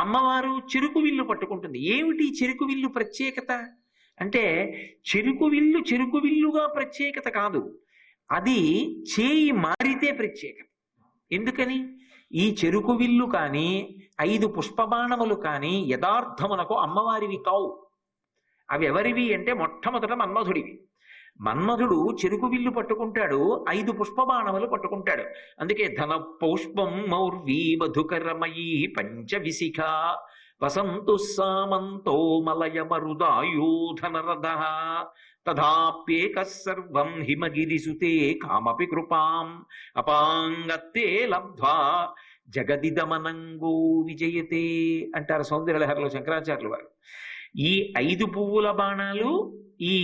అమ్మవారు చెరుకు విల్లు పట్టుకుంటుంది. ఏమిటి చెరుకు విల్లు ప్రత్యేకత అంటే, చెరుకు విల్లుగా ప్రత్యేకత కాదు, అది చేయి మారితే ప్రత్యేకత. ఎందుకని? ఈ చెరుకు విల్లు కానీ 5 పుష్పబాణములు కానీ యథార్థమునకు అమ్మవారివి కావు. అవి ఎవరివి అంటే మొట్టమొదట మన్మధుడివి. మన్మధుడు చెరుకు విల్లు పట్టుకుంటాడు, 5 పుష్పబాణములు పట్టుకుంటాడు. అందుకే ధన పౌష్పం మౌర్వీ మధుకరమయీ పంచవిశిఖ వసంతు సామంతో మలయ మరుదాయోధనరథ తథాప్యేక సర్వం హిమగిరిసుతే కామపి కృపాం అపాంగత్తే లబ్ధ్వా జగదిదమనంగో విజయతే అంటారు సౌందర్యలహరిలో శంకరాచార్యులు వారు. ఈ 5 పువ్వుల బాణాలు ఈ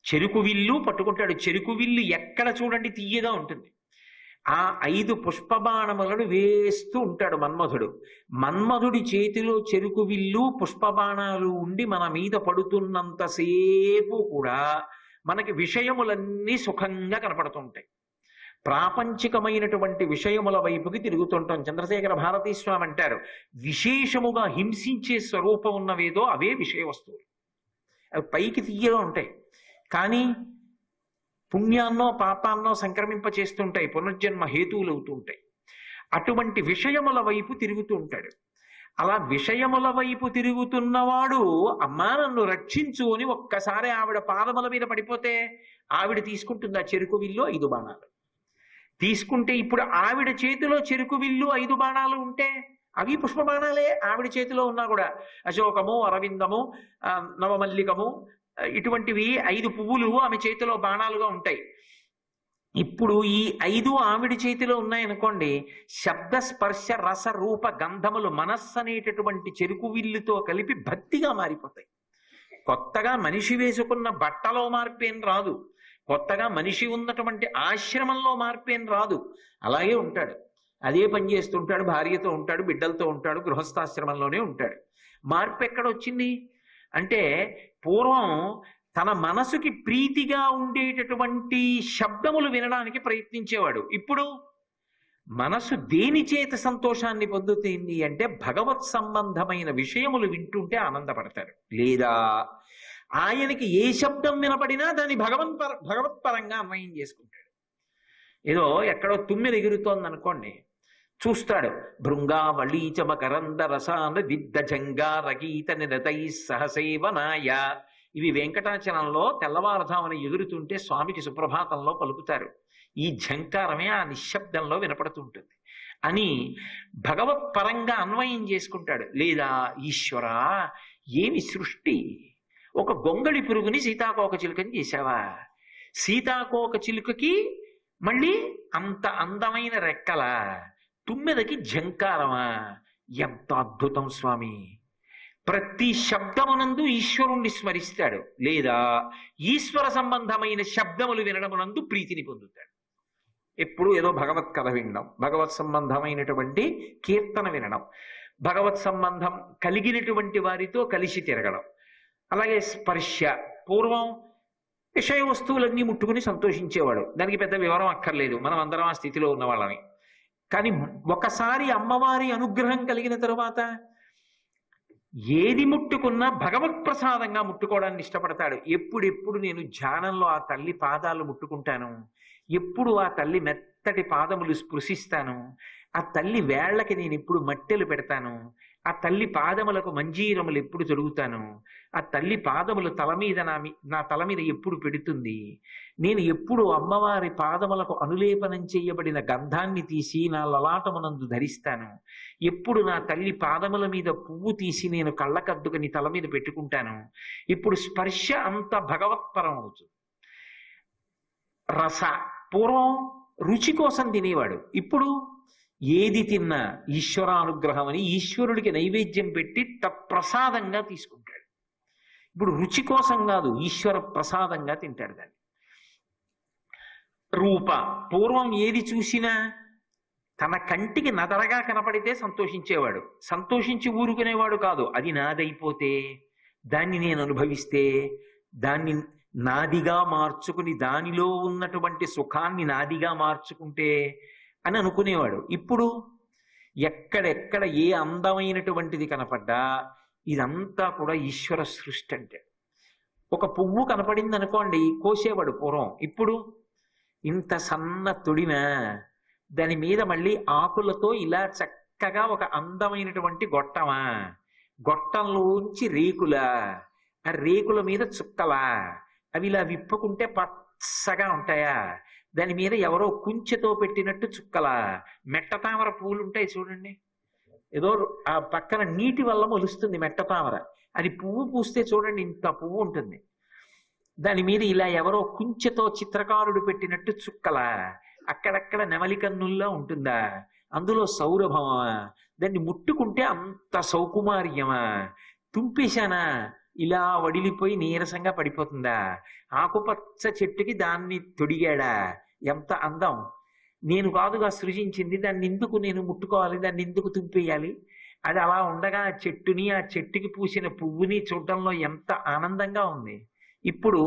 చెరుకు విల్లు పట్టుకుంటాడు. చెరుకు విల్లు ఎక్కడ చూడండి తీయగా ఉంటుంది. ఆ 5 పుష్పబాణములను వేస్తూ ఉంటాడు మన్మధుడు. మన్మధుడి చేతిలో చెరుకు విల్లు పుష్పబాణాలు ఉండి మన మీద పడుతున్నంతసేపు కూడా మనకి విషయములన్నీ సుఖంగా కనపడుతుంటాయి. ప్రాపంచికమైనటువంటి విషయముల వైపుకి తిరుగుతుంటాం. చంద్రశేఖర భారతీ స్వామి అంటారు, విశేషముగా హింసించే స్వరూపం ఉన్నవేదో అవే విషయ వస్తువులు. అవి పైకి తీయగా ఉంటాయి, కానీ పుణ్యాన్నో పాపాన్నో సంక్రమింప చేస్తుంటాయి, పునర్జన్మ హేతువులు అవుతూ ఉంటాయి. అటువంటి విషయముల వైపు తిరుగుతూ ఉంటాడు. అలా విషయముల వైపు తిరుగుతున్నవాడు అమ్మా నన్ను రక్షించు అని ఒక్కసారి ఆవిడ పాదముల మీద పడిపోతే ఆవిడ తీసుకుంటుంది ఆ చెరుకు విల్లు 5 బాణాలు తీసుకుంటే. ఇప్పుడు ఆవిడ చేతిలో చెరుకు విల్లు 5 బాణాలు ఉంటే అవి పుష్ప బాణాలే. ఆవిడ చేతిలో ఉన్నా కూడా అశోకము, అరవిందము, నవమల్లికము ఇటువంటివి 5 పువ్వులు ఆమె చేతిలో బాణాలుగా ఉంటాయి. ఇప్పుడు ఈ 5 ఆవిడ చేతిలో ఉన్నాయనుకోండి, శబ్ద స్పర్శ రస రూప గంధములు మనస్సు అనేటటువంటి చెరుకు విల్లుతో కలిపి భక్తిగా మారిపోతాయి. కొత్తగా మనిషి వేసుకున్న బట్టలో మార్పేం రాదు, కొత్తగా మనిషి ఉన్నటువంటి ఆశ్రమంలో మార్పేం రాదు. అలాగే ఉంటాడు, అదే పని చేస్తుంటాడు, భార్యతో ఉంటాడు, బిడ్డలతో ఉంటాడు, గృహస్థాశ్రమంలోనే ఉంటాడు. మార్పు ఎక్కడొచ్చింది అంటే, పూర్వం తన మనసుకి ప్రీతిగా ఉండేటటువంటి శబ్దములు వినడానికి ప్రయత్నించేవాడు. ఇప్పుడు మనసు దేని చేత సంతోషాన్ని పొందుతుంది అంటే, భగవత్ సంబంధమైన విషయములు వింటుంటే ఆనందపడతాడు. లేదా ఆయనకి ఏ శబ్దం వినపడినా దాన్ని భగవత్పరంగా అన్వయం చేసుకుంటాడు. ఏదో ఎక్కడో తుమ్మెద ఎగురుతోంది అనుకోండి, చూస్తాడు, భృంగావళీచమకరంద రసాన విద్ద జంగారగీత నిరతై సహసేవనాయ. ఇవి వెంకటాచలంలో తెల్లవారుధామని ఎగురుతుంటే స్వామికి సుప్రభాతంలో పలుకుతారు. ఈ ఝంకారమే ఆ నిశ్శబ్దంలో వినపడుతుంటుంది అని భగవత్పరంగా అన్వయం చేసుకుంటాడు. లేదా ఈశ్వరా ఏమి సృష్టి, ఒక గొంగళి పురుగుని సీతాకోక చిలుకని చేశావా, సీతాకోక చిలుకకి మళ్ళీ అంత అందమైన రెక్కల, తుమ్మెదకి ఝంకారమా, ఎంత అద్భుతం స్వామి. ప్రతి శబ్దమునందు ఈశ్వరుణ్ణి స్మరిస్తాడు, లేదా ఈశ్వర సంబంధమైన శబ్దములు వినడమునందు ప్రీతిని పొందుతాడు. ఎప్పుడు ఏదో భగవత్ కథ వినడం, భగవత్ సంబంధమైనటువంటి కీర్తన వినడం, భగవత్ సంబంధం కలిగినటువంటి వారితో కలిసి తిరగడం. అలాగే స్పర్శ, పూర్వం విషయ వస్తువులన్నీ ముట్టుకుని సంతోషించేవాడు, దానికి పెద్ద వివరం అక్కర్లేదు, మనం అందరం ఆ స్థితిలో ఉన్న వాళ్ళని. కానీ ఒకసారి అమ్మవారి అనుగ్రహం కలిగిన తరువాత ఏది ముట్టుకున్నా భగవత్ ప్రసాదంగా ముట్టుకోవడాన్ని ఇష్టపడతాడు. ఎప్పుడెప్పుడు నేను ధ్యానంలో ఆ తల్లి పాదాలు ముట్టుకుంటాను, ఎప్పుడు ఆ తల్లి మెత్తటి పాదములు స్పృశిస్తాను, ఆ తల్లి వేళ్లకి నేను ఎప్పుడు మట్టెలు పెడతాను, ఆ తల్లి పాదములకు మంజీరములు ఎప్పుడు తొడుగుతాను, ఆ తల్లి పాదములు తల మీద నా తల మీద ఎప్పుడు పెడుతుంది, నేను ఎప్పుడు అమ్మవారి పాదములకు అనులేపనం చేయబడిన గంధాన్ని తీసి నా లలాటమునందు ధరిస్తాను, ఎప్పుడు నా తల్లి పాదముల మీద పువ్వు తీసి నేను కళ్ళకద్దుకుని తల మీద పెట్టుకుంటాను. ఇప్పుడు స్పర్శ అంత భగవత్పరం అవుతుంది. రస, పూర్వం రుచి కోసం తినేవాడు, ఇప్పుడు ఏది తిన్నా ఈశ్వరానుగ్రహం అని ఈశ్వరుడికి నైవేద్యం పెట్టి ప్రసాదంగా తీసుకుంటాడు. ఇప్పుడు రుచి కోసం కాదు, ఈశ్వర ప్రసాదంగా తింటాడు దాన్ని. రూప, పూర్వం ఏది చూసినా తన కంటికి నదరగా కనపడితే సంతోషించేవాడు, సంతోషించి ఊరుకునేవాడు కాదు. అది నాదైపోతే, దాన్ని నేను అనుభవిస్తే, దాన్ని నాదిగా మార్చుకుని దానిలో ఉన్నటువంటి సుఖాన్ని నాదిగా మార్చుకుంటే అని అనుకునేవాడు. ఇప్పుడు ఎక్కడెక్కడ ఏ అందమైనటువంటిది కనపడ్డా ఇదంతా కూడా ఈశ్వర సృష్టి అంటే. ఒక పువ్వు కనపడింది అనుకోండి, కోసేవాడు పూర్వం. ఇప్పుడు ఇంత సన్న తొడిమ, దాని మీద మళ్ళీ ఆకులతో ఇలా చక్కగా ఒక అందమైనటువంటి గొట్టమా, గొట్టంలోంచి రేకులా, ఆ రేకుల మీద చుక్కలా, అవి ఇలా విప్పుకుంటే పచ్చగా ఉంటాయా, దాని మీద ఎవరో కుంచెతో పెట్టినట్టు చుక్కలా. మెట్ట తామర పూలు ఉంటాయి చూడండి, ఏదో ఆ పక్కన నీటి వల్ల మొలుస్తుంది మెట్ట తామర, అది పువ్వు పూస్తే చూడండి ఇంత పువ్వు ఉంటుంది, దాని మీద ఇలా ఎవరో కుంచెతో చిత్రకారుడు పెట్టినట్టు చుక్కలా, అక్కడక్కడ నెమలి కన్నుల్లా ఉంటుందా, అందులో సౌరభమా, దాన్ని ముట్టుకుంటే అంత సౌకుమార్యమా, తుంపేశానా ఇలా వడిలిపోయి నీరసంగా పడిపోతుందా, ఆకుపచ్చ చెట్టుకి దాన్ని తొడిగాడా, ఎంత అందం. నేను కాదుగా సృజించింది, దాన్ని ఎందుకు నేను ముట్టుకోవాలి, దాన్ని ఎందుకు తుంపేయాలి, అది అలా ఉండగా ఆ చెట్టుని, ఆ చెట్టుకి పూసిన పువ్వుని చూడటంలో ఎంత ఆనందంగా ఉంది. ఇప్పుడు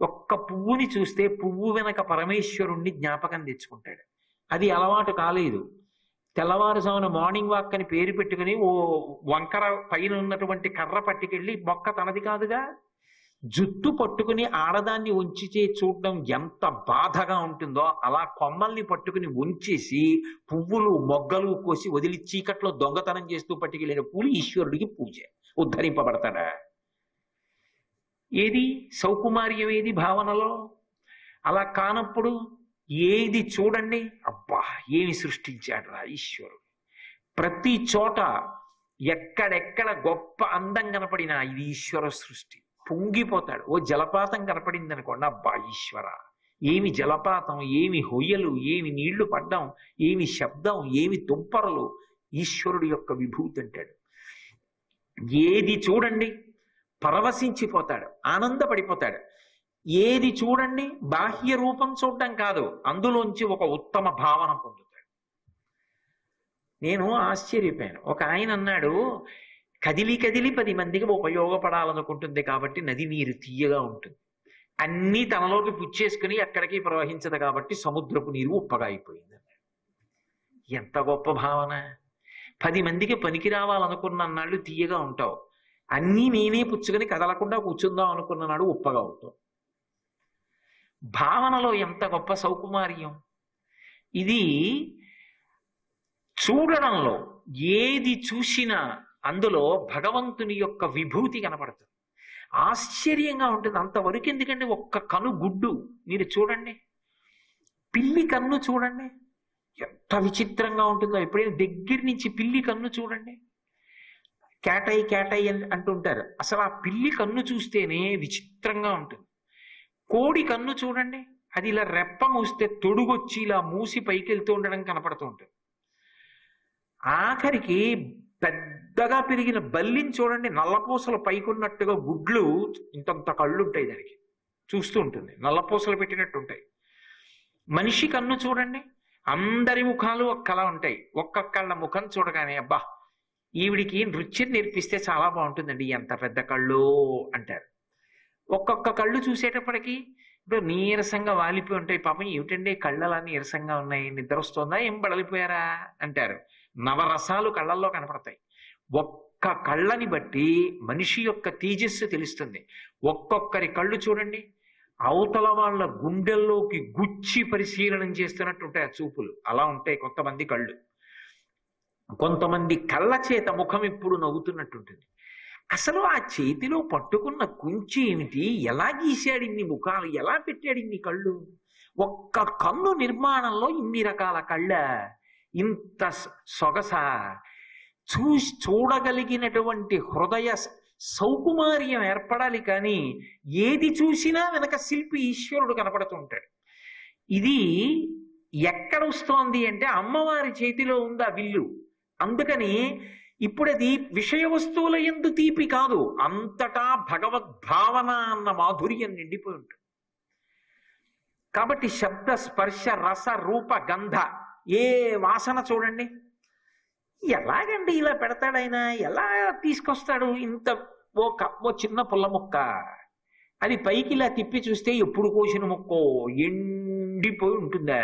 ఒక్క పువ్వుని చూస్తే పువ్వు వెనక పరమేశ్వరుణ్ణి జ్ఞాపకం తెచ్చుకుంటాడు. అది అలవాటు కాలేదు. తెల్లవారుజామున మార్నింగ్ వాక్ అని పేరు పెట్టుకుని ఓ వంకర పైన ఉన్నటువంటి కర్ర పట్టుకెళ్ళి, మొక్క తనది కాదుగా, జుట్టు పట్టుకుని ఆడదాన్ని ఉంచితే చూడడం ఎంత బాధగా ఉంటుందో, అలా కొమ్మల్ని పట్టుకుని ఉంచేసి పువ్వులు మొగ్గలు కోసి వదిలి చీకట్లో దొంగతనం చేస్తూ పట్టుకెళ్ళిన పూలు ఈశ్వరుడికి పూజ. ఉద్ధరింపబడతాడా? ఏది సౌకుమార్యం, ఏది భావనలో? అలా కానప్పుడు ఏది చూడండి, అబ్బా ఏమి సృష్టించాడు రా ఈశ్వరుడు. ప్రతి చోట ఎక్కడెక్కడ గొప్ప అందం కనపడినా ఇది ఈశ్వర సృష్టి. పొంగిపోతాడు. ఓ జలపాతం కనపడింది అనుకోండి, అబ్బా ఈశ్వర, ఏమి జలపాతం, ఏమి హొయ్యలు, ఏమి నీళ్లు పడ్డం, ఏమి శబ్దం, ఏమి తుంపరలు, ఈశ్వరుడు యొక్క విభూతి అంటాడు. ఏది చూడండి పరవశించిపోతాడు, ఆనందపడిపోతాడు. ఏది చూడండి బాహ్య రూపం చూడడం కాదు, అందులోంచి ఒక ఉత్తమ భావన పొందుతాడు. నేను ఆశ్చర్యపోయాను. ఒక ఆయన అన్నాడు, కదిలి కదిలి 10 మందికి ఉపయోగపడాలనుకుంటుంది కాబట్టి నది నీరు తీయగా ఉంటుంది, అన్నీ తనలోకి పుచ్చేసుకుని ఎక్కడికి ప్రవహించదు కాబట్టి సముద్రపు నీరు ఉప్పగా అయిపోయింది అన్నాడు. ఎంత గొప్ప భావన! 10 మందికి పనికి రావాలనుకున్న నాళ్ళు తీయగా ఉంటావు, అన్నీ నేనే పుచ్చుకొని కదలకుండా కూర్చుందాం అనుకున్న నాడు ఉప్పగా అవుతావు. భావనలో ఎంత గొప్ప సౌకుమార్యం! ఇది చూడడంలో ఏది చూసినా అందులో భగవంతుని యొక్క విభూతి కనపడుతుంది. ఆశ్చర్యంగా ఉంటుంది. అంతవరకు ఎందుకంటే ఒక్క కను గుడ్డు మీరు చూడండి, పిల్లి కన్ను చూడండి ఎంత విచిత్రంగా ఉంటుందో. ఎప్పుడైనా దగ్గర నుంచి పిల్లి కన్ను చూడండి, కేటై కేటై అంటుంటారు, అసలు ఆ పిల్లి కన్ను చూస్తేనే విచిత్రంగా ఉంటుంది. కోడి కన్ను చూడండి, అది ఇలా రెప్ప మూస్తే తొడుగొచ్చి ఇలా మూసి పైకి వెళ్తూ ఉండడం కనపడుతూ ఉంటుంది. ఆఖరికి పెద్దగా పెరిగిన బల్లిని చూడండి, నల్లపూసలు పైకున్నట్టుగా గుడ్లు ఇంతంత కళ్ళు ఉంటాయి, దానికి చూస్తూ ఉంటుంది, నల్లపూసలు పెట్టినట్టు ఉంటాయి. మనిషి కన్ను చూడండి, అందరి ముఖాలు ఒక్కలా ఉంటాయి. ఒక్కొక్కళ్ళ ముఖం చూడగానే అబ్బా ఈవిడికి నృత్యం నేర్పిస్తే చాలా బాగుంటుందండి, ఎంత పెద్ద కళ్ళు అంటారు. ఒక్కొక్క కళ్ళు చూసేటప్పటికి ఇప్పుడు నీరసంగా వాలిపోయి ఉంటాయి. పాపం ఏమిటండి కళ్ళు అలా నీరసంగా ఉన్నాయి, నిద్ర వస్తుందా, ఏం బడలిపోయారా అంటారు. నవరసాలు కళ్ళల్లో కనపడతాయి. ఒక్క కళ్ళని బట్టి మనిషి యొక్క తేజస్సు తెలుస్తుంది. ఒక్కొక్కరి కళ్ళు చూడండి, అవతల వాళ్ళ గుండెల్లోకి గుచ్చి పరిశీలనం చేస్తున్నట్టు ఉంటాయి ఆ చూపులు. అలా ఉంటాయి కొంతమంది కళ్ళు. కొంతమంది కళ్ళ చేత ముఖం ఇప్పుడు నవ్వుతున్నట్టుంటుంది. అసలు ఆ చేతిలో పట్టుకున్న కుంచి ఏమిటి, ఎలా గీశాడు ఇన్ని ముఖాలు, ఎలా పెట్టాడు ఇన్ని కళ్ళు, ఒక్క కన్ను నిర్మాణంలో ఇన్ని రకాల కళ్ళ, ఇంత సొగస, చూడగలిగినటువంటి హృదయ సౌకుమార్యం ఏర్పడాలి. కానీ ఏది చూసినా వెనక శిల్పి ఈశ్వరుడు కనపడుతూ ఉంటాడు. ఇది ఎక్కడ వస్తోంది అంటే అమ్మవారి చేతిలో ఉంది ఆ విల్లు. అందుకని ఇప్పుడు అది విషయ వస్తువుల యందు తీపి కాదు, అంతటా భగవద్భావన అన్న మాధుర్యం నిండిపోయి ఉంటుంది. కాబట్టి శబ్ద స్పర్శ రస రూప గంధ, ఏ వాసన చూడండి, ఎలాగండి ఇలా పెడతాడైనా, ఎలా తీసుకొస్తాడు ఇంత ఓ చిన్న పుల్ల ముక్క, అది పైకి ఇలా తిప్పి చూస్తే ఎప్పుడు కోసిన ముక్కో ఎండిపోయి ఉంటుందా,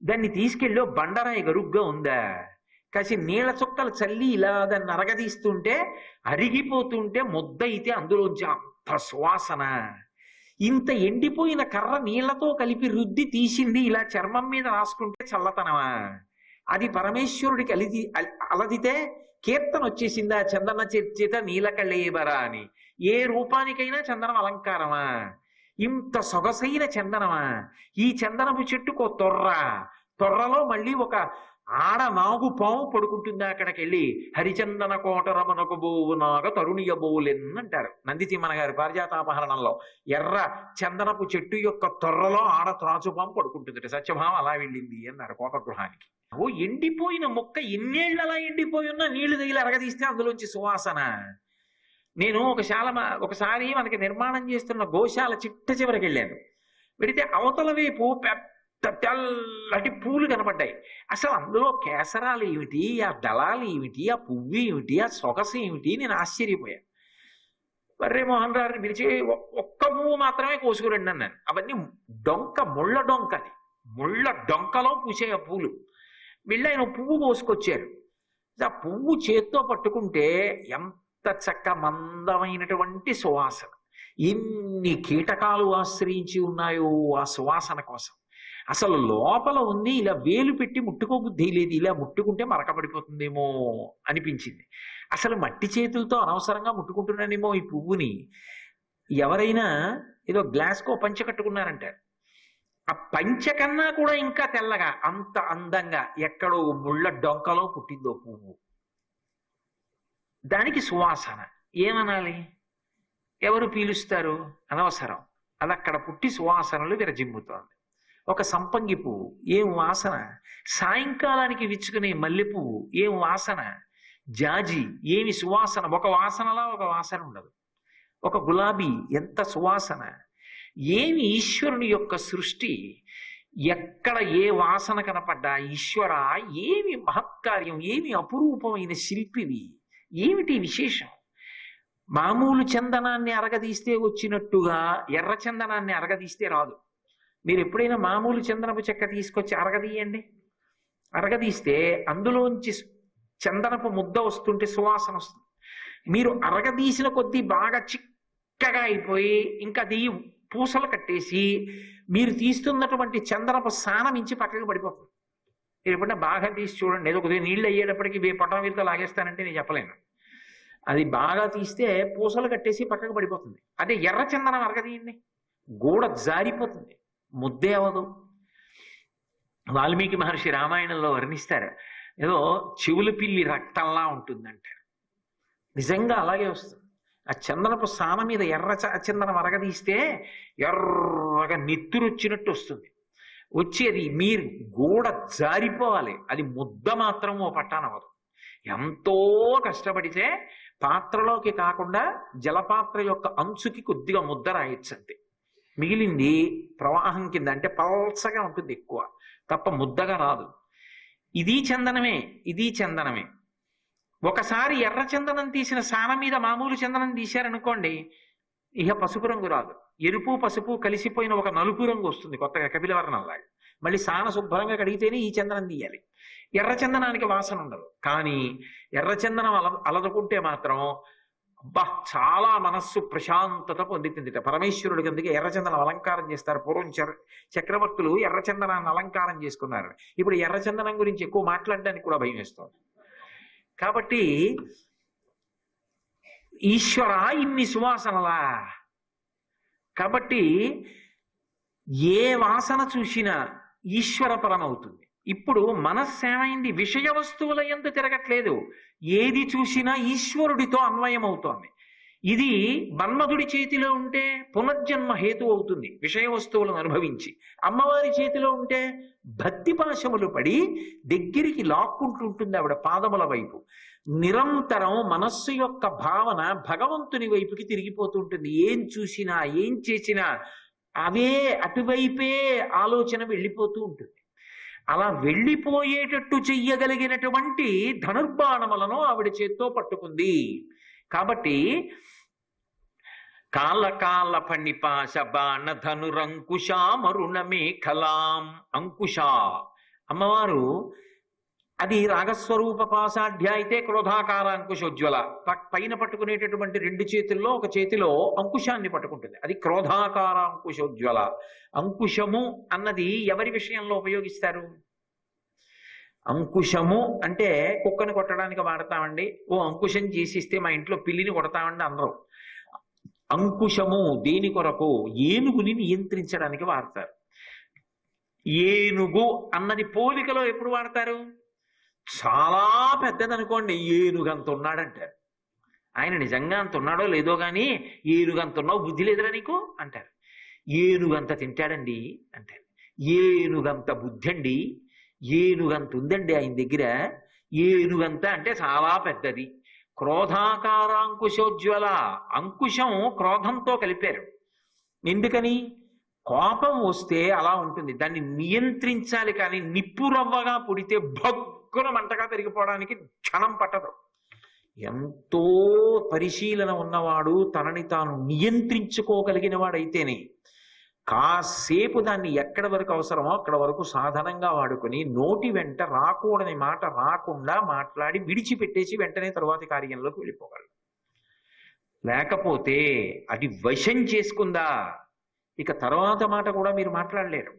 దాన్ని తీసుకెళ్ళి బండరాయి గరుగ్గా ఉందా, కాసి నీళ్ళ చుక్కలు చల్లి ఇలా దాన్ని నరగదీస్తుంటే అరిగిపోతుంటే ముద్ద అయితే అందులోంచి అంత సువాసన. ఇంత ఎండిపోయిన కర్ర నీళ్లతో కలిపి రుద్ది తీసింది ఇలా చర్మం మీద రాసుకుంటే చల్లతనమా? అది పరమేశ్వరుడికి అలదితే కీర్తన వచ్చేసిందా చందన చర్చిత నీలకళేబరా అని. ఏ రూపానికైనా చందనం అలంకారమా? ఇంత సొగసైన చందనమా? ఈ చందనపు చెట్టుకో తొర్రలో మళ్ళీ ఒక ఆడ నాగు పాము పడుకుంటుందా అక్కడికి వెళ్ళి? హరిచందన కోటరమనకు బోవునాగ తరుణియ బోలెన్ అంటారు నందితిమ్మన గారు పారిజాతాపహరణంలో. ఎర్ర చందనపు చెట్టు యొక్క తొర్రలో ఆడ త్రాచుపాము పడుకుంటుంది. సత్యభామ అలా వెళ్ళింది అన్నారు కోపగృహానికి. ఓ ఎండిపోయిన మొక్క ఎన్నేళ్ళు అలా ఎండిపోయి ఉన్నా నీళ్లు తగిలి అరగదీస్తే అందులోంచి సువాసన. నేను ఒకసారి మనకి నిర్మాణం చేస్తున్న గోశాల చిట్ట చివరికి వెళ్ళాను. వెడితే అవతల వైపు పెద్ద తెల్లటి పూలు కనపడ్డాయి. అసలు అందులో కేసరాలు ఏమిటి, ఆ దళాలు ఏమిటి, ఆ పువ్వు ఏమిటి, ఆ సొగసు ఏమిటి, నేను ఆశ్చర్యపోయాను. వర్రే మోహన్ రావుని పిలిచి ఒక్క పువ్వు మాత్రమే కోసుకురండి అన్నాను. అవన్నీ ముళ్ళ డొంక, అది ముళ్ళ డొంకలో పూసే ఆ పూలు. వెళ్ళి ఆయన పువ్వు కోసుకొచ్చారు. ఆ పువ్వు చేత్తో పట్టుకుంటే ఎంత చక్క మందమైనటువంటి సువాసన. ఎన్ని కీటకాలు ఆశ్రయించి ఉన్నాయో ఆ సువాసన కోసం. అసలు లోపల ఉంది, ఇలా వేలు పెట్టి ముట్టుకోబుద్ధి లేదు. ఇలా ముట్టుకుంటే మరకబడిపోతుందేమో అనిపించింది. అసలు మట్టి చేతులతో అనవసరంగా ముట్టుకుంటున్నానేమో ఈ పువ్వుని. ఎవరైనా ఏదో గ్లాస్కో పంచ కట్టుకున్నారంటారు. ఆ పంచ కన్నా కూడా ఇంకా తెల్లగా అంత అందంగా ఎక్కడో ముళ్ళ డొంకలో పుట్టిందో పువ్వు. దానికి సువాసన ఏమనాలి? ఎవరు పీలుస్తారు? అనవసరం. అది అక్కడ పుట్టి సువాసనలు విరజిమ్ముతోంది. ఒక సంపంగి పువ్వు ఏం వాసన! సాయంకాలానికి విచ్చుకునే మల్లె పువ్వు ఏం వాసన! జాజి ఏమి సువాసన! ఒక వాసనలా ఒక వాసన ఉండదు. ఒక గులాబీ ఎంత సువాసన! ఏమి ఈశ్వరుని యొక్క సృష్టి! ఎక్కడ ఏ వాసన కనపడ్డా ఈశ్వర ఏమి మహత్కార్యం, ఏమి అపురూపమైన శిల్పివి, ఏమిటి విశేషం! మామూలు చందనాన్ని అరగదీస్తే వచ్చినట్టుగా ఎర్ర చందనాన్ని అరగదీస్తే రాదు. మీరు ఎప్పుడైనా మామూలు చందనపు చెక్క తీసుకొచ్చి అరగదీయండి. అరగదీస్తే అందులోంచి చందనపు ముద్ద వస్తుంటే సువాసన వస్తుంది. మీరు అరగదీసిన కొద్దీ బాగా చిక్కగా అయిపోయి ఇంకా అది పూసలు కట్టేసి మీరు తీస్తున్నటువంటి చందనపు సానం ఇచ్చి పక్కకి పడిపోతుంది. మీరు ఎప్పుడైనా బాగా తీసి చూడండి. ఏదో కొద్దిగా నీళ్ళు అయ్యేటప్పటికి పొట్టం వీరితో లాగేస్తానంటే నేను చెప్పలేను. అది బాగా తీస్తే పూసలు కట్టేసి పక్కకు పడిపోతుంది. అదే ఎర్ర చందనం అరగదీయండి, గోడ జారిపోతుంది, ముద్దే అవదు. వాల్మీకి మహర్షి రామాయణంలో వర్ణిస్తారు, ఏదో చెవుల పిల్లి రక్తంలా ఉంటుందంటారు. నిజంగా అలాగే వస్తుంది. ఆ చందనపు సాన మీద ఎర్ర చందనం అరగదీస్తే ఎర్రగా నెత్తురొచ్చినట్టు వస్తుంది. వచ్చి అది మీరు గోడ జారిపోవాలి. అది ముద్ద మాత్రం ఓ పట్టానవదు. ఎంతో కష్టపడితే పాత్రలోకి కాకుండా జలపాత్ర యొక్క అంచుకి కొద్దిగా ముద్ద రాయొచ్చంతే. మిగిలింది ప్రవాహం కింద అంటే పల్చగా ఉంటుంది ఎక్కువ, తప్ప ముద్దగా రాదు. ఇది చందనమే, ఇది చందనమే. ఒకసారి ఎర్ర చందనం తీసిన సాన మీద మామూలు చందనం తీశారనుకోండి, ఇక పసుపు రంగు రాదు. ఎరుపు పసుపు కలిసిపోయిన ఒక నలుపు రంగు వస్తుంది కొత్తగా, కపిలవర్ణంలాగా. మళ్ళీ సాన శుభ్రంగా కడిగితేనే ఈ చందనం తీయాలి. ఎర్ర చందనానికి వాసన ఉండదు. కానీ ఎర్ర చందనం అలదుకుంటే మాత్రం అబ్బా చాలా మనస్సు ప్రశాంతత పొందుతుంది. పరమేశ్వరుడికి అందుకే ఎర్రచందనం అలంకారం చేస్తారు. పూర్వం చక్రవర్తులు ఎర్రచందనాన్ని అలంకారం చేసుకున్నారు. ఇప్పుడు ఎర్రచందనం గురించి ఎక్కువ మాట్లాడడానికి కూడా భయం వేస్తుంది. కాబట్టి ఈశ్వర ఇన్ని సువాసనలా! కాబట్టి ఏ వాసన చూసినా ఈశ్వర పరం అవుతుంది. ఇప్పుడు మనస్సు ఏమైంది? విషయ వస్తువుల యందు తిరగట్లేదు. ఏది చూసినా ఈశ్వరుడితో అన్వయం అవుతోంది. ఇది మన్మధుడి చేతిలో ఉంటే పునర్జన్మ హేతు అవుతుంది విషయ వస్తువులను అనుభవించి. అమ్మవారి చేతిలో ఉంటే భక్తి పాశములు పడి దగ్గరికి లాక్కుంటుంటుంది ఆవిడ పాదముల వైపు. నిరంతరం మనస్సు యొక్క భావన భగవంతుని వైపుకి తిరిగిపోతుంటుంది. ఏం చూసినా ఏం చేసినా అవే అటువైపే ఆలోచన వెళ్ళిపోతూ ఉంటుంది. అలా వెళ్ళిపోయేటట్టు చెయ్యగలిగినటువంటి ధనుర్బాణములను ఆవిడ చేత్తో పట్టుకుంది. కాబట్టి కాల కాల ఫణిపాశ బాణ ధనురంకుశా మరుణ మేఖలాం. అంకుశ అమ్మవారు అది రాగస్వరూప పాశాఢ్య అయితే క్రోధాకార అంకుశోజ్వల. పైన పట్టుకునేటటువంటి రెండు చేతుల్లో ఒక చేతిలో అంకుశాన్ని పట్టుకుంటుంది, అది క్రోధాకార అంకుశోజ్వల. అంకుశము అన్నది ఎవరి విషయంలో ఉపయోగిస్తారు? అంకుశము అంటే కుక్కను కొట్టడానికి వాడతామండి. ఓ అంకుశం చేసిస్తే మా ఇంట్లో పిల్లిని కొడతామండి అందరూ. అంకుశము దేని కొరకు? ఏనుగుని నియంత్రించడానికి వాడతారు. ఏనుగు అన్నది పోలికలో ఎప్పుడు వాడతారు? చాలా పెద్దదనుకోండి, ఏనుగంత ఉన్నాడంటారు. ఆయన నిజంగా అంత ఉన్నాడో లేదో కానీ ఏనుగంత ఉన్నావు, బుద్ధి లేదురా నీకు అంటారు. ఏనుగంత తింటాడండి అంటారు. ఏనుగంత బుద్ధి అండి, ఏనుగంత ఉందండి ఆయన దగ్గర. ఏనుగంత అంటే చాలా పెద్దది. క్రోధాకారాంకుశోజ్వల, అంకుశం క్రోధంతో కలిపారు. ఎందుకని? కోపం వస్తే అలా ఉంటుంది, దాన్ని నియంత్రించాలి. కానీ నిప్పురవ్వగా పుడితే భగ్గున మంటగా పెరిగిపోవడానికి క్షణం పట్టదు. ఎంతో పరిశీలన ఉన్నవాడు, తనని తాను నియంత్రించుకోగలిగిన వాడైతేనే కాసేపు దాన్ని ఎక్కడి వరకు అవసరమో అక్కడ వరకు సాధనంగా వాడుకొని నోటి వెంట రాకూడని మాట రాకుండా మాట్లాడి విడిచిపెట్టేసి వెంటనే తరువాతి కార్యంలోకి వెళ్ళిపోగలరు. లేకపోతే అది వశం చేసుకుందా, ఇక తర్వాత మాట కూడా మీరు మాట్లాడలేరు,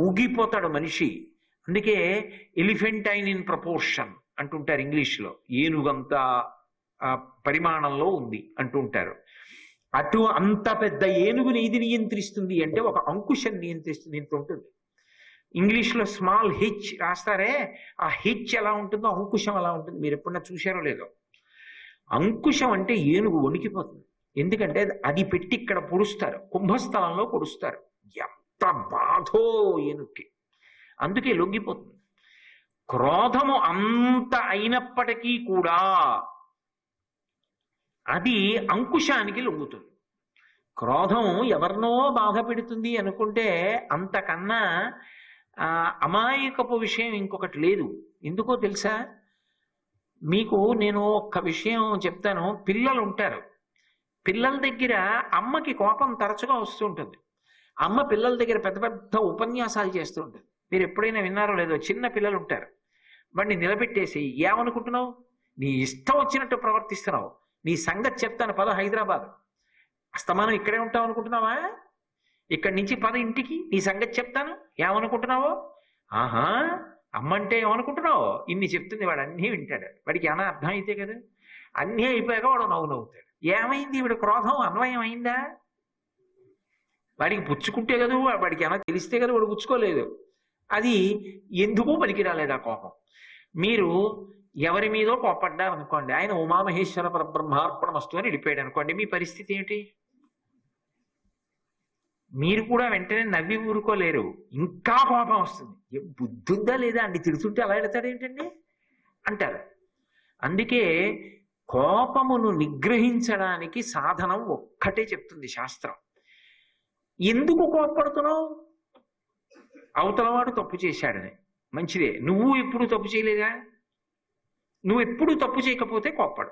ఊగిపోతాడు మనిషి. అందుకే ఎలిఫెంటైన్ ఇన్ ప్రపోర్షన్ అంటుంటారు ఇంగ్లీష్లో, ఏనుగంత పరిమాణంలో ఉంది అంటుంటారు. అంత పెద్ద ఏనుగుని ఇది నియంత్రిస్తుంది అంటే ఒక అంకుశం నియంత్రిస్తుంది, ఇంత ఉంటుంది. ఇంగ్లీష్లో స్మాల్ హెచ్ రాస్తారే, ఆ హెచ్ ఎలా ఉంటుందో అంకుశం అలా ఉంటుంది. మీరు ఎప్పుడన్నా చూశారో లేదో. అంకుశం అంటే ఏనుగు వణికిపోతుంది. ఎందుకంటే అది పెట్టి ఇక్కడ పొడుస్తారు, కుంభస్థలంలో పొడుస్తారు. ఎంత బాధో ఏనుగుకి, అందుకే లొంగిపోతుంది. క్రోధము అంత అయినప్పటికీ కూడా అది అంకుశానికి లొంగుతుంది. క్రోధం ఎవరినో బాధ పెడుతుంది అనుకుంటే అంతకన్నా అమాయకపు విషయం ఇంకొకటి లేదు. ఎందుకో తెలుసా? మీకు నేను ఒక్క విషయం చెప్తాను. పిల్లలు ఉంటారు, పిల్లల దగ్గర అమ్మకి కోపం తరచుగా వస్తుంటుంది. అమ్మ పిల్లల దగ్గర పెద్ద పెద్ద ఉపన్యాసాలు చేస్తూ ఉంటుంది. మీరు ఎప్పుడైనా విన్నారో లేదో, చిన్న పిల్లలు ఉంటారు, వాడిని నిలబెట్టేసి ఏమనుకుంటున్నావు, నీ ఇష్టం వచ్చినట్టు ప్రవర్తిస్తున్నావు, నీ సంగతి చెప్తాను పద హైదరాబాద్, అస్తమానం ఇక్కడే ఉంటావు అనుకుంటున్నావా, ఇక్కడి నుంచి పద ఇంటికి, నీ సంగతి చెప్తాను, ఏమనుకుంటున్నావో. ఆహా, అమ్మంటే ఏమనుకుంటున్నావు, ఇన్ని చెప్తుంది. వాడు అన్నీ వింటాడు, వాడికి ఏమైనా అర్థం అయితే కదా. అన్నీ అయిపోయాక వాడు నవ్వుతాడు. ఏమైంది, వీడు క్రోధం అన్వయం అయిందా? వాడికి పుచ్చుకుంటే కదా, వాడికి ఏమైనా తెలిస్తే కదా వాడు పుచ్చుకోలేదు. అది ఎందుకు పనికిరాలేదు ఆ కోపం. మీరు ఎవరి మీదో కోపడ్డారు అనుకోండి, ఆయన ఉమామహేశ్వర పరబ్రహ్మార్పణమస్తు అని వెళ్ళిపోయాడు అనుకోండి, మీ పరిస్థితి ఏమిటి? మీరు కూడా వెంటనే నవ్వి ఊరుకోలేరు, ఇంకా కోపం వస్తుంది. బుద్ధుందా లేదా అండి, తిడుతుంటే అలా వెళతాడేంటండి అంటారు. అందుకే కోపమును నిగ్రహించడానికి సాధనం ఒక్కటే చెప్తుంది శాస్త్రం. ఎందుకు కోపపడుతున్నావు? అవతలవాడు తప్పు చేశాడని. మంచిదే, నువ్వు ఎప్పుడు తప్పు చేయలేదా? నువ్వు ఎప్పుడు తప్పు చేయకపోతే కోప్పడు.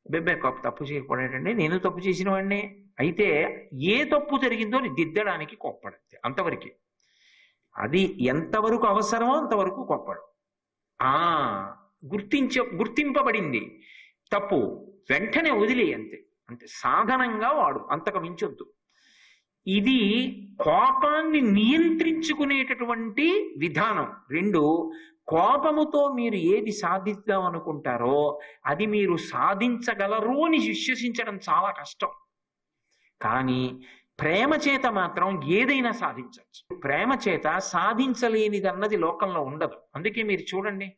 బెబ్బే తప్పు చేయకూడదండి, నేను తప్పు చేసిన వాడిని. అయితే ఏ తప్పు జరిగిందో దిద్దడానికి కోప్పడంతే, అంతవరకు. అది ఎంతవరకు అవసరమో అంతవరకు కోప్పడు. గుర్తింపబడింది తప్పు, వెంటనే వదిలే, అంతే. అంతే, సాధనంగా వాడు, అంతకు మించొద్దు. ఇది కోపాన్ని నియంత్రించుకునేటటువంటి విధానం. రెండు, కోపముతో మీరు ఏది సాధిద్దాం అనుకుంటారో అది మీరు సాధించగలరు అని విశ్వసించడం చాలా కష్టం. కానీ ప్రేమ చేత మాత్రం ఏదైనా సాధించవచ్చు. ప్రేమ చేత సాధించలేనిదన్నది లోకంలో ఉండదు. అందుకే మీరు చూడండి,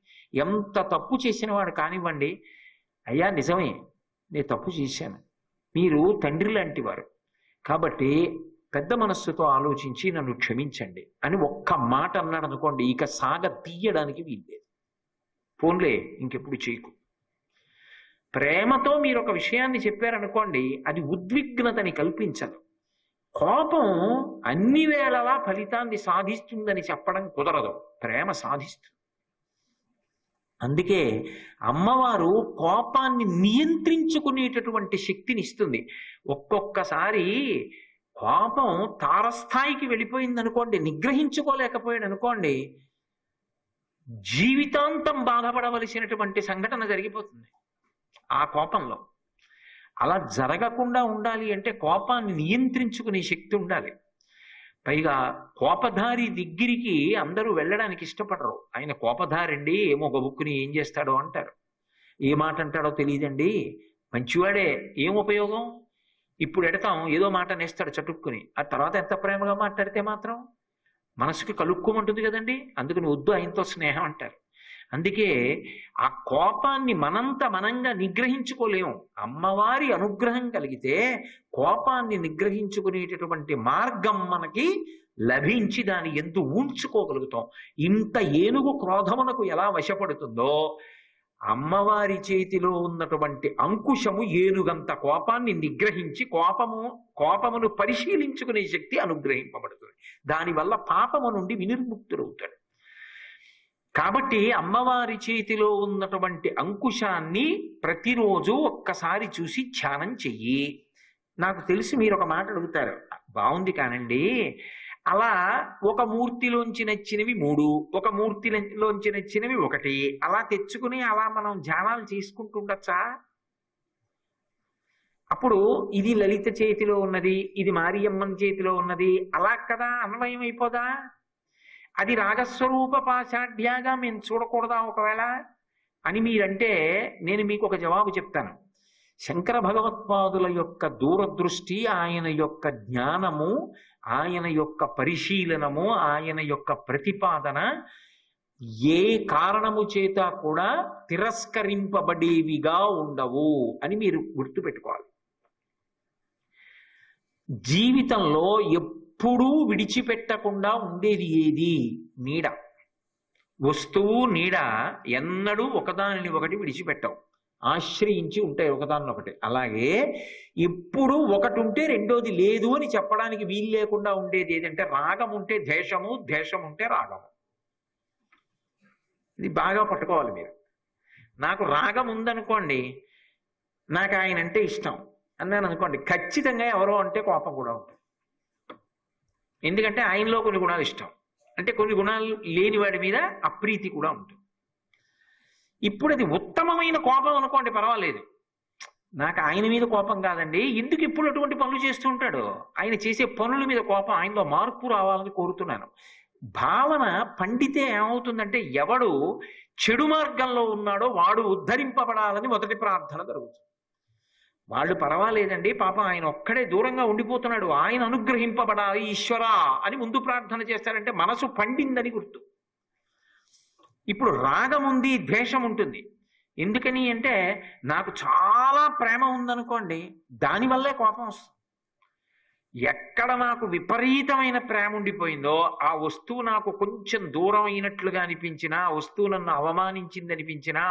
ఎంత తప్పు చేసిన వాడు కానివ్వండి, అయ్యా నిజమే నేను తప్పు చేశాను, మీరు తండ్రి లాంటి వారు కాబట్టి పెద్ద మనస్సుతో ఆలోచించి నన్ను క్షమించండి అని ఒక్క మాట అన్నాడు అనుకోండి, ఇక సాగ తీయడానికి వీల్లేదు. ఫోన్లే ఇంకెప్పుడు చేయకు. ప్రేమతో మీరు ఒక విషయాన్ని చెప్పారనుకోండి, అది ఉద్విగ్నతని కల్పించదు. కోపం అన్ని వేళలా ఫలితాన్ని సాధిస్తుందని చెప్పడం కుదరదు, ప్రేమ సాధిస్తుంది. అందుకే అమ్మవారు కోపాన్ని నియంత్రించుకునేటటువంటి శక్తిని ఇస్తుంది. ఒక్కొక్కసారి కోపం తారస్థాయికి వెళ్ళిపోయింది అనుకోండి, నిగ్రహించుకోలేకపోయాడు అనుకోండి, జీవితాంతం బాధపడవలసినటువంటి సంఘటన జరిగిపోతుంది ఆ కోపంలో. అలా జరగకుండా ఉండాలి అంటే కోపాన్ని నియంత్రించుకునే శక్తి ఉండాలి. పైగా కోపధారి దగ్గరికి అందరూ వెళ్ళడానికి ఇష్టపడరు. ఆయన కోపధారండి, ఏమో గబుక్కుని ఏం చేస్తాడో అంటారు. ఏ మాట అంటాడో తెలియదండి, మంచివాడే, ఏం ఉపయోగం, ఇప్పుడు ఎడతాం ఏదో మాట నేస్తాడు చటుక్కుని, ఆ తర్వాత ఎంత ప్రేమగా మాట్లాడితే మాత్రం మనసుకి కలుక్కోమంటుంది కదండి. అందుకని వద్దు ఆయనతో స్నేహం అంటారు. అందుకే ఆ కోపాన్ని మనంగా నిగ్రహించుకోలేము. అమ్మవారి అనుగ్రహం కలిగితే కోపాన్ని నిగ్రహించుకునేటటువంటి మార్గం మనకి లభించి దాన్ని ఎందు ఊడ్చుకోగలుగుతాం. ఇంత ఏనుగు క్రోధమునకు ఎలా వశపడుతుందో అమ్మవారి చేతిలో ఉన్నటువంటి అంకుశము ఏనుగంత కోపాన్ని నిగ్రహించి కోపమును పరిశీలించుకునే శక్తి అనుగ్రహింపబడుతుంది. దానివల్ల పాపము నుండి వినిర్ముక్తుడవుతాడు. కాబట్టి అమ్మవారి చేతిలో ఉన్నటువంటి అంకుశాన్ని ప్రతిరోజు ఒక్కసారి చూసి ధ్యానం చెయ్యి. నాకు తెలిసి మీరు ఒక మాట అడుగుతారు, బాగుంది కానండి, అలా ఒక మూర్తిలోంచి నచ్చినవి 3, ఒక మూర్తిలోంచి నచ్చినవి 1 అలా తెచ్చుకుని అలా మనం ధ్యానాలు చేసుకుంటుండొచ్చా? అప్పుడు ఇది లలిత చేతిలో ఉన్నది, ఇది మారియమ్మన్ చేతిలో ఉన్నది, అలా కదా అన్వయం అయిపోదా? అది రాగస్వరూప పాశాఢ్యాగా మేము చూడకూడదా ఒకవేళ అని మీరంటే నేను మీకు ఒక జవాబు చెప్తాను. శంకర భగవత్పాదుల యొక్క దూరదృష్టి, ఆయన యొక్క జ్ఞానము, ఆయన యొక్క పరిశీలనము, ఆయన యొక్క ప్రతిపాదన ఏ కారణము చేత కూడా తిరస్కరింపబడేవిగా ఉండవు అని మీరు గుర్తుపెట్టుకోవాలి. జీవితంలో ఎప్పుడూ విడిచిపెట్టకుండా ఉండేది ఏది? నీడ. వస్తువు నీడ ఎన్నడూ ఒకదానిని ఒకటి విడిచిపెట్టవు, ఆశ్రయించి ఉంటాయి ఒకదాన్నొకటి. అలాగే ఎప్పుడు ఒకటి ఉంటే రెండోది లేదు అని చెప్పడానికి వీలు లేకుండా ఉండేది ఏదంటే రాగం ఉంటే ద్వేషము, ద్వేషం ఉంటే రాగము. ఇది బాగా పట్టుకోవాలి మీరు. నాకు రాగం ఉందనుకోండి, నాకు ఆయన అంటే ఇష్టం అన్నాను అనుకోండి, ఖచ్చితంగా ఎవరో అంటే కోపం కూడా ఉంటుంది. ఎందుకంటే ఆయనలో కొన్ని గుణాలు ఇష్టం, అంటే కొన్ని గుణాలు లేని వాడి మీద అప్రీతి కూడా ఉంటుంది. ఇప్పుడు అది ఉత్తమమైన కోపం అనుకోండి, పర్వాలేదు. నాకు ఆయన మీద కోపం కాదండి, ఎందుకు ఇప్పుడు అటువంటి పనులు చేస్తూ ఉంటాడు, ఆయన చేసే పనుల మీద కోపం, ఆయనలో మార్పు రావాలని కోరుతున్నాను. భావన పండితే ఏమవుతుందంటే ఎవడు చెడు మార్గంలో ఉన్నాడో వాడు ఉద్ధరింపబడాలని మొదటి ప్రార్థన జరుగుతుంది. వాళ్ళు పర్వాలేదండి, పాపం ఆయన ఒక్కడే దూరంగా ఉండిపోతున్నాడు, ఆయన అనుగ్రహింపబడాలి ఈశ్వరా అని ముందు ప్రార్థన చేస్తారంటే మనసు పండిందని గుర్తు. ఇప్పుడు రాగం ఉంది, ద్వేషం ఉంటుంది. ఎందుకని అంటే నాకు చాలా ప్రేమ ఉందనుకోండి, దానివల్లే కోపం వస్తుంది. ఎక్కడ నాకు విపరీతమైన ప్రేమ ఉండిపోయిందో, ఆ వస్తువు నాకు కొంచెం దూరం అయినట్లుగా అనిపించినా, ఆ వస్తువు నన్ను అవమానించింది అనిపించినా,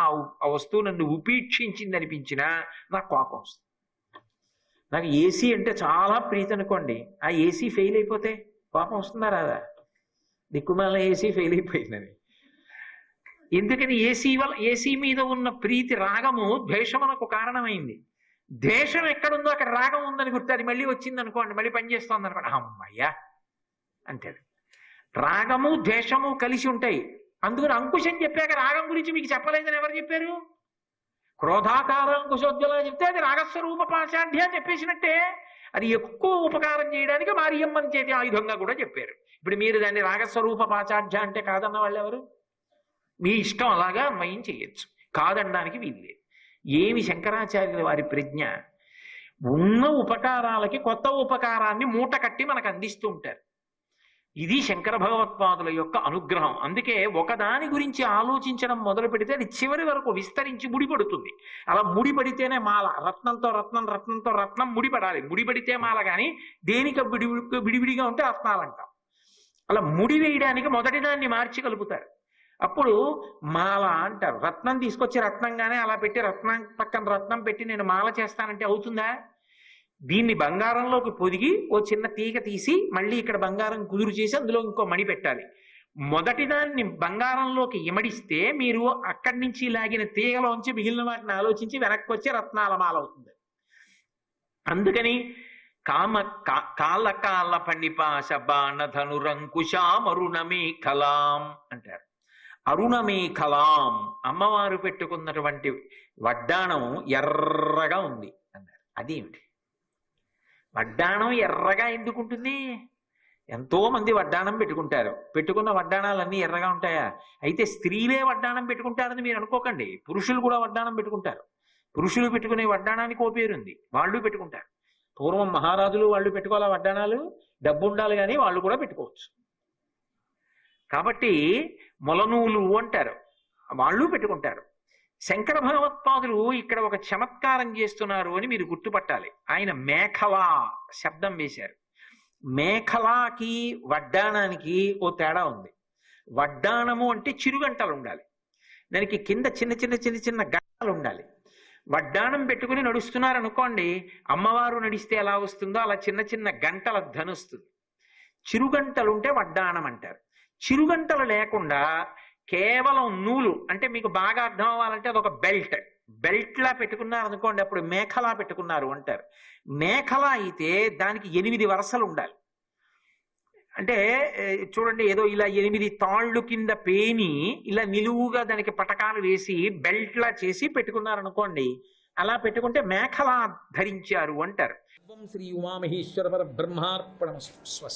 ఆ వస్తువు నన్ను ఉపేక్షించింది అనిపించినా నాకు కోపం వస్తుంది. నాకు ఏసీ అంటే చాలా ప్రీతి అనుకోండి, ఆ ఏసీ ఫెయిల్ అయిపోతే కోపం వస్తుందా రాదా? దిక్కుమాల ఏసీ ఫెయిల్ అయిపోయిందని. ఎందుకని ఏసీ మీద ఉన్న ప్రీతి రాగము ద్వేషమునకు కారణమైంది. ద్వేషం ఎక్కడుందో అక్కడ రాగం ఉందని గుర్తు, అది మళ్ళీ వచ్చింది అనుకోండి, మళ్ళీ పనిచేస్తోంది అనుకోండి, అమ్మయ్యా అంటాడు. రాగము ద్వేషము కలిసి ఉంటాయి. అందుకని అంకుశం చెప్పాక రాగం గురించి మీకు చెప్పలేదని ఎవరు చెప్పారు? క్రోధాకార అంకుశోజ్వల చెప్తే అది రాగస్వరూప పాశాఢ్య చెప్పేసినట్టే. అది ఎక్కువ ఉపకారం చేయడానికి మారియమ్మని చేతి ఆయుధంగా కూడా చెప్పారు. ఇప్పుడు మీరు దాన్ని రాగస్వరూప పాశాఢ్య అంటే కాదన్న వాళ్ళు ఎవరు? మీ ఇష్టం, అలాగా అన్వయం చేయొచ్చు, కాదనడానికి వీల్లేదు. ఏమి శంకరాచార్యుల వారి ప్రజ్ఞ! ఉన్న ఉపకారాలకి కొత్త ఉపకారాన్ని మూట కట్టి మనకు అందిస్తూ ఉంటారు. ఇది శంకర భగవత్పాదుల యొక్క అనుగ్రహం. అందుకే ఒకదాని గురించి ఆలోచించడం మొదలు పెడితే అది చివరి వరకు విస్తరించి ముడిపడుతుంది. అలా ముడిపడితేనే మాల. రత్నంతో రత్నం, రత్నంతో రత్నం ముడిపడాలి. ముడిపడితే మాల, కానీ దేనికి విడివిడిగా ఉంటే రత్నాలంటాం. అలా ముడి వేయడానికి మొదటి దాన్ని మార్చి కలుపుతారు, అప్పుడు మాల అంటారు. రత్నం తీసుకొచ్చి రత్నంగానే అలా పెట్టి రత్నం పక్కన రత్నం పెట్టి నేను మాల చేస్తానంటే అవుతుందా? దీన్ని బంగారంలోకి పొదిగి ఓ చిన్న తీగ తీసి మళ్ళీ ఇక్కడ బంగారం కుదురు చేసి అందులో ఇంకో మణి పెట్టాలి. మొదటి దాన్ని బంగారంలోకి ఇమడిస్తే మీరు అక్కడి నుంచి లాగిన తీగలోంచి మిగిలిన వాటిని ఆలోచించి వెనక్కి వచ్చి రత్నాల మాల అవుతుంది. అందుకని కాల కాల పణిపాశ బాణ ధనురంకుశ మరుణమే కలాం అంటారు. అరుణమేఖలాం, అమ్మవారు పెట్టుకున్నటువంటి వడ్డాణం ఎర్రగా ఉంది అన్నారు. అదేమిటి వడ్డాణం ఎర్రగా ఎందుకుంటుంది? ఎంతో మంది వడ్డాణం పెట్టుకుంటారు, పెట్టుకున్న వడ్డాణాలన్నీ ఎర్రగా ఉంటాయా? అయితే స్త్రీలే వడ్డాణం పెట్టుకుంటారని మీరు అనుకోకండి, పురుషులు కూడా వడ్డాణం పెట్టుకుంటారు. పురుషులు పెట్టుకునే వడ్డాణానికి ఓ పేరుంది, వాళ్ళు పెట్టుకుంటారు. పూర్వం మహారాజులు వాళ్ళు పెట్టుకోవాలా వడ్డాణాలు? డబ్బు ఉండాలి కానీ వాళ్ళు కూడా పెట్టుకోవచ్చు. కాబట్టి మొలనూలు అంటారు, వాళ్ళు పెట్టుకుంటారు. శంకర భగవత్పాదులు ఇక్కడ ఒక చమత్కారం చేస్తున్నారు అని మీరు గుర్తుపట్టాలి. ఆయన మేఖలా శబ్దం వేశారు. మేఖలాకి వడ్డాణానికి ఓ తేడా ఉంది. వడ్డాణము అంటే చిరుగంటలు ఉండాలి, దానికి కింద చిన్న చిన్న చిన్న చిన్న గంటలు ఉండాలి. వడ్డాణం పెట్టుకుని నడుస్తున్నారు అనుకోండి, అమ్మవారు నడిస్తే ఎలా వస్తుందో అలా చిన్న చిన్న గంటల ధనుస్తుంది. చిరుగంటలు ఉంటే వడ్డాణం అంటారు. చిరుగంటలు లేకుండా కేవలం నూలు అంటే మీకు బాగా అర్థం అవ్వాలంటే అదొక బెల్ట్ లా పెట్టుకున్నారు అనుకోండి, అప్పుడు మేఖలా పెట్టుకున్నారు అంటారు. మేఖలా అయితే దానికి 8 వరసలు ఉండాలి. అంటే చూడండి, ఏదో ఇలా 8 తాళ్ళు కింద పేని ఇలా నిలువుగా దానికి పటకాలు వేసి బెల్ట్ లా చేసి పెట్టుకున్నారు అనుకోండి, అలా పెట్టుకుంటే మేఖలా ధరించారు అంటారు. శ్రీ ఉమామహేశ్వర పరబ్రహ్మార్పణమస్తు.